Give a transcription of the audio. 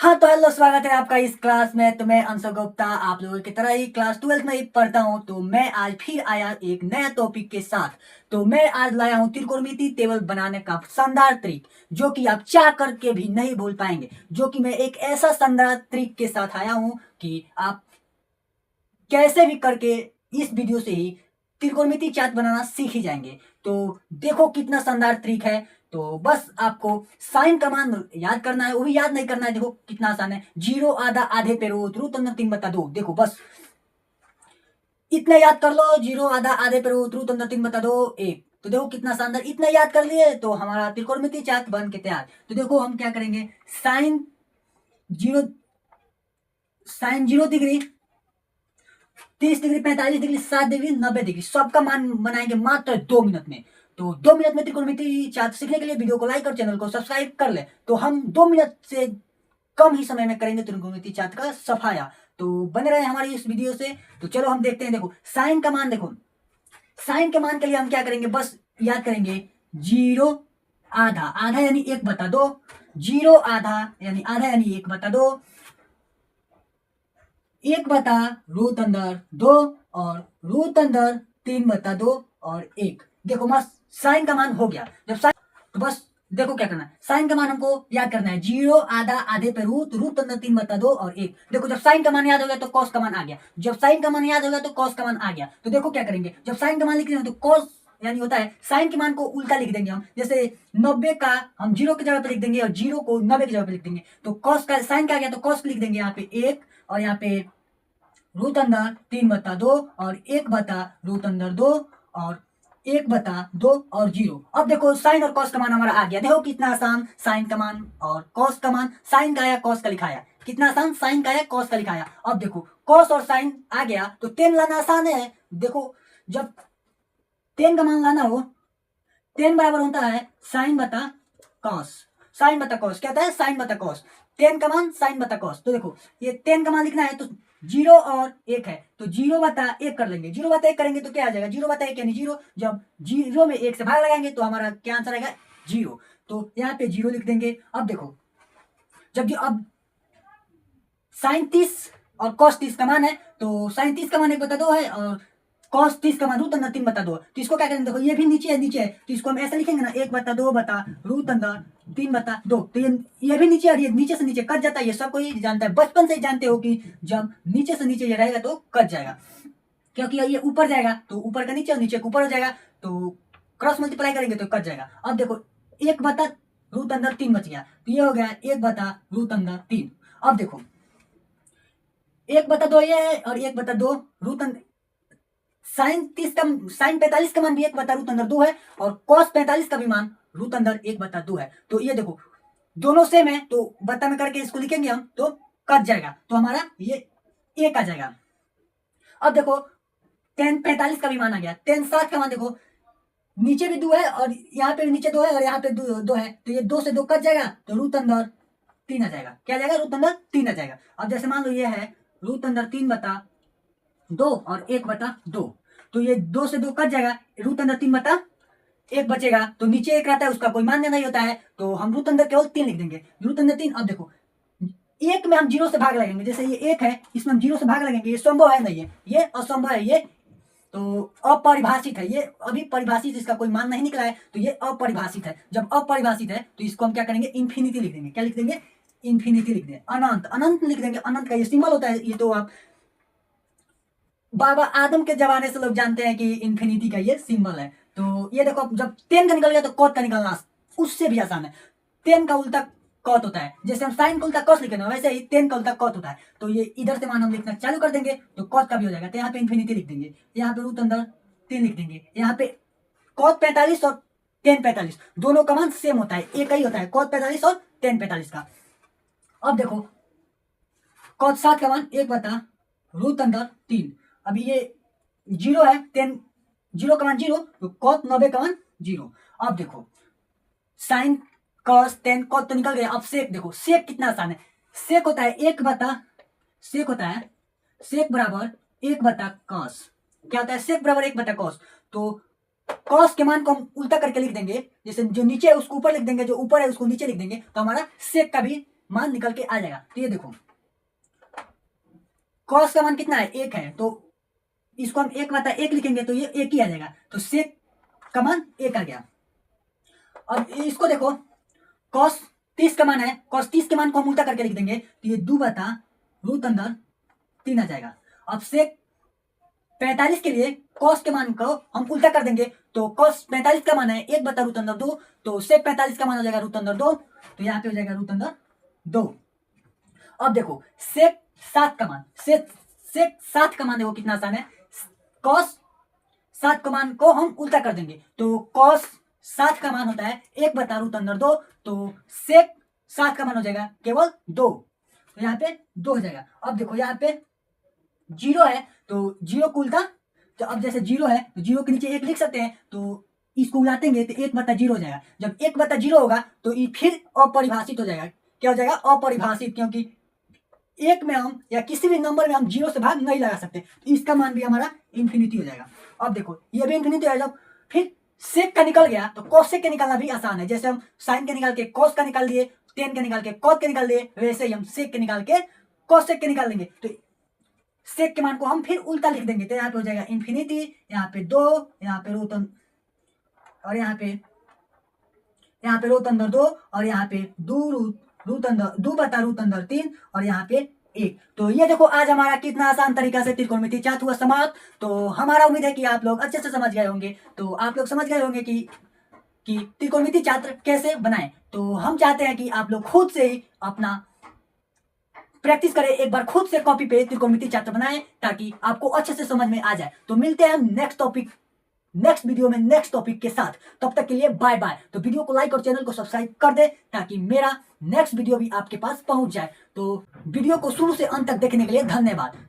हाँ तो हेलो, स्वागत है आपका इस क्लास में। तो मैं अंशु गुप्ता आप लोगों की तरह ही क्लास 12th में ही पढ़ता हूँ। तो मैं आज फिर आया एक नया टॉपिक के साथ। तो मैं आज लाया हूँ त्रिकोणमितीय टेबल बनाने का शानदार ट्रिक, जो कि आप चाह करके भी नहीं भूल पाएंगे। जो कि मैं एक ऐसा शानदार ट्रिक के साथ आया हूँ कि आप कैसे भी करके इस वीडियो से ही त्रिकोणमितीय चार्ट बनाना सीख ही जाएंगे। तो देखो कितना शानदार ट्रिक है। तो बस आपको साइन कमांड याद करना है, वो भी याद नहीं करना है। देखो कितना आसान है, जीरो आधा आधे पे रूट अंदर 3/2। देखो बस इतना याद कर लो, जीरो आधा आधे पे रूट अंदर 3/2 1। तो देखो कितना शानदार, इतना याद कर लिए तो हमारा त्रिकोणमितीय चार्ट बन के तैयार। तो देखो हम क्या करेंगे, sine zero, sine 0 degree, 30 degree, 45 degree, 60 degree, 90 degree, सबका मान बनाएंगे मात्र 2 मिनट में। तो 2 मिनट में त्रिकोणमितीय चार्ट सीखने के लिए वीडियो को लाइक और चैनल को सब्सक्राइब कर ले। तो हम 2 मिनट से कम ही समय में करेंगे त्रिकोणमितीय चार्ट का सफाया। तो बने रहे हमारी इस वीडियो से। तो चलो हम देखते हैं। देखो साइन का मान, देखो साइन के मान के लिए हम क्या करेंगे, बस याद करेंगे जीरो आधा, आधा यानी 1/2, जीरो आधा यानी आधा यानी 1/2, 1/√2 और √3/2 और 1। देखो बस साइन का मान हो गया। जब साइन, तो बस देखो क्या करना है, साइन का मान हमको याद करना है, जीरो आधा आधे पे √3/2 और 1। देखो जब साइन का मान याद हो गया तो कॉस का मान आ गया, जब साइन का मान याद हो गया तो कॉस का मान आ गया। तो देखो क्या करेंगे, जब साइन का मान लिख रहे हैं तो कॉस यानी होता है साइन के मान को उल्टा लिख देंगे हम। जैसे 90 का हम जीरो की जगह पे लिख देंगे और जीरो को 90 की जगह पे लिख देंगे। तो कॉस का साइन का आ गया तो कॉस लिख देंगे यहाँ पे 1, और यहाँ पे √3/2 और 1/√2 और 1/2 और 0। अब देखो साइन और कॉस का मान हमारा आ गया। देखो कितना आसान, साइन का मान और कॉस का मान, साइन का आया कॉस का लिखाया, कितना आसान, साइन का आया कॉस का लिखाया। अब देखो कॉस और साइन आ गया तो टेन लाना आसान है। देखो जब टेन का मान लाना हो, टेन बराबर होता है साइन बता कॉस, साइन बता कॉस क्या होता है, साइन बता कॉस। टेन का मान साइन बता कॉस। तो देखो ये टेन का मान लिखना है तो जीरो और एक है तो 0/1 कर लेंगे। 0/1 करेंगे तो क्या आ जाएगा, 0/1 यानी जीरो। जब जीरो में एक से भाग लगाएंगे तो हमारा क्या आंसर आएगा, जीरो। तो यहाँ पे जीरो लिख देंगे। अब देखो जब अब साइन 30 और कॉस 30 का मान है, तो साइन 30 का मान 1/2 है और कॉस 30 का मान √3/2। तो इसको क्या करेंगे, देखो ये भी नीचे है, नीचे है तो इसको हम ऐसा लिखेंगे ना, 1/2/√3/2। तो ये भी नीचे, और ये नीचे से नीचे कट जाता है। ये सब कोई जानता है, बचपन से ही जानते हो कि जब नीचे से नीचे ये रहेगा तो कट जाएगा, क्योंकि ये ऊपर जाएगा तो ऊपर का नीचे और नीचे का ऊपर हो जाएगा। तो क्रॉस मल्टीप्लाई करेंगे तो कट जाएगा। अब देखो 1/√3 बच गया, तो ये हो गया 1/√3। अब देखो 1/2 ये है और 1/2 रूट साइन 30 का, साइन 45 का मान भी 1/√2 है और कॉस 45 का भी मान √1/2 है। तो ये देखो दोनों सेम है तो बत्ता में करके इसको लिखेंगे हम तो कट जाएगा, तो हमारा ये 1 आ जाएगा। अब देखो tan 45 का भी मान आ गया, tan 60 का मान देखो नीचे भी 2 है और यहाँ पे भी नीचे 2 है और यहाँ पे 2 है, तो ये 2 से 2 कट जाएगा तो √3 आ जाएगा। क्या आ जाएगा, √3 आ जाएगा। अब जैसे मान लो ये है √3/2 और 1/2, तो ये 2 से 2 कट जाएगा, √3/1 बचेगा। तो नीचे 1 रहता है उसका कोई मान नहीं होता है तो हम √3 केवल 3 लिख देंगे, √3। अब देखो एक में हम जीरो से भाग लगेंगे, जैसे ये 1 है इसमें हम जीरो से भाग लगेंगे, ये संभव है नहीं है, ये असंभव है, ये तो अपरिभाषित है, ये अभी परिभाषित इसका कोई मान नहीं निकला है तो ये अपरिभाषित है। जब अपरिभाषित है तो इसको हम क्या करेंगे, इंफिनिटी लिख देंगे। क्या लिख देंगे, इंफिनिटी लिख देंगे, अनंत, अनंत लिख देंगे। अनंत का ये सिंबल होता है, ये तो आप बाबा आदम के जमाने से लोग जानते हैं कि इंफिनिटी का ये सिंबल है। तो ये देखो जब 10 का निकल गया तो कॉट का निकलना उससे भी आसान है। 10 का उल्टा कॉट होता है, जैसे हम साइन का उल्टा कॉस लिखे ना वैसे ही 10 का उल्टा कॉट होता है। तो ये इधर से मान हम लिखना चालू कर देंगे तो कॉट का भी हो जाएगा। तो यहाँ पे इंफिनिटी लिख देंगे, यहाँ पे √3 लिख देंगे, यहाँ पे कॉट 45 और tan 45 दोनों का मान सेम होता है, एक ही होता है, कॉट 45 और tan 45 का। अब देखो कॉट 7 का मान 1/√3। अभी ये जीरो है, टेन जीरो का मान जीरो तो कॉट 90 का मान जीरो। अब देखो साइन कॉस टेन कॉट तो निकल गया। अब सेक देखो, सेक कितना आसान है, सेक होता है सेक होता है सेक बराबर 1/cos। क्या होता है, सेक बराबर 1/cos। तो कॉस के मान को हम उल्टा करके लिख देंगे, जैसे जो नीचे है उसको ऊपर लिख देंगे, जो ऊपर है उसको नीचे लिख देंगे, तो हमारा सेक का भी मान निकल के आ जाएगा। तो ये देखो कॉस का मान कितना है, 1 है, तो इसको हम 1/1 लिखेंगे तो ये 1 ही आ जाएगा। तो सेक का मान 1 आ गया। अब इसको देखो कॉस 30 का मान है, कॉस 30 के मान को हम उल्टा करके लिख देंगे तो ये 2/√3 आ जाएगा। अब सेक 45 के लिए कॉस के मान को हम उल्टा कर देंगे तो कॉस 45 का मान है 1/√2, तो सेक 45 का मान हो जाएगा √2, तो यहाँ पे हो जाएगा √2। अब देखो सेक 7 का मान, सेक 7 का मान देखो कितना आसान है, कॉस 7 का मान को हम उल्टा कर देंगे तो कॉस 7 का मान होता है 1/√2, तो सेक 7 का मान हो जाएगा केवल 2, तो यहाँ पे 2 हो जाएगा। अब देखो यहाँ पे 0 है तो 0 को उल्टा, तो अब जैसे 0 है तो 0 के नीचे 1 लिख सकते हैं, तो इसको उलाटेंगे तो 1/0 हो जाएगा। जब 1/0 होगा तो ये फिर अपरिभाषित हो जाएगा। क्या हो जाएगा, अपरिभाषित, क्योंकि 1 में हम या किसी भी नंबर में हम 0 से भाग नहीं लगा सकते, तो इसका मान भी हमारा इन्फिनिटी हो जाएगा। अब देखो ये भी इन्फिनिटी है। जब फिर सेक का निकल गया तो कोसेक का निकालना भी आसान है। जैसे हम साइन के निकाल के कोस का निकाल दिए, टेन के निकाल के कॉट के निकाल दिए, वैसे ही हम सेक के निकाल के कोसेक के निकाल देंगे। तो सेक के मान को हम फिर उल्टा लिख देंगे तो यहाँ पे हो जाएगा इन्फिनिटी, यहाँ पे 2, यहाँ पे √, और यहाँ पे √2, और यहाँ पे 2/√3, और यहाँ पे 1। तो ये देखो आज हमारा कितना आसान तरीका से त्रिकोणमिति चार्ट हुआ समाप्त। तो हमारा उम्मीद है कि आप लोग अच्छे से समझ गए होंगे। तो आप लोग समझ गए होंगे कि त्रिकोणमिति चार्ट कैसे बनाएं। तो हम चाहते हैं कि आप लोग खुद से ही अपना प्रैक्टिस करें, एक बार खुद से कॉपी पे त्रिकोणमिति चार्ट बनाएं ताकि आपको अच्छे से समझ में आ जाए। तो मिलते हैं हम नेक्स्ट वीडियो में नेक्स्ट टॉपिक के साथ। तब तक के लिए बाय बाय। तो वीडियो को लाइक और चैनल को सब्सक्राइब कर दे ताकि मेरा नेक्स्ट वीडियो भी आपके पास पहुंच जाए। तो वीडियो को शुरू से अंत तक देखने के लिए धन्यवाद।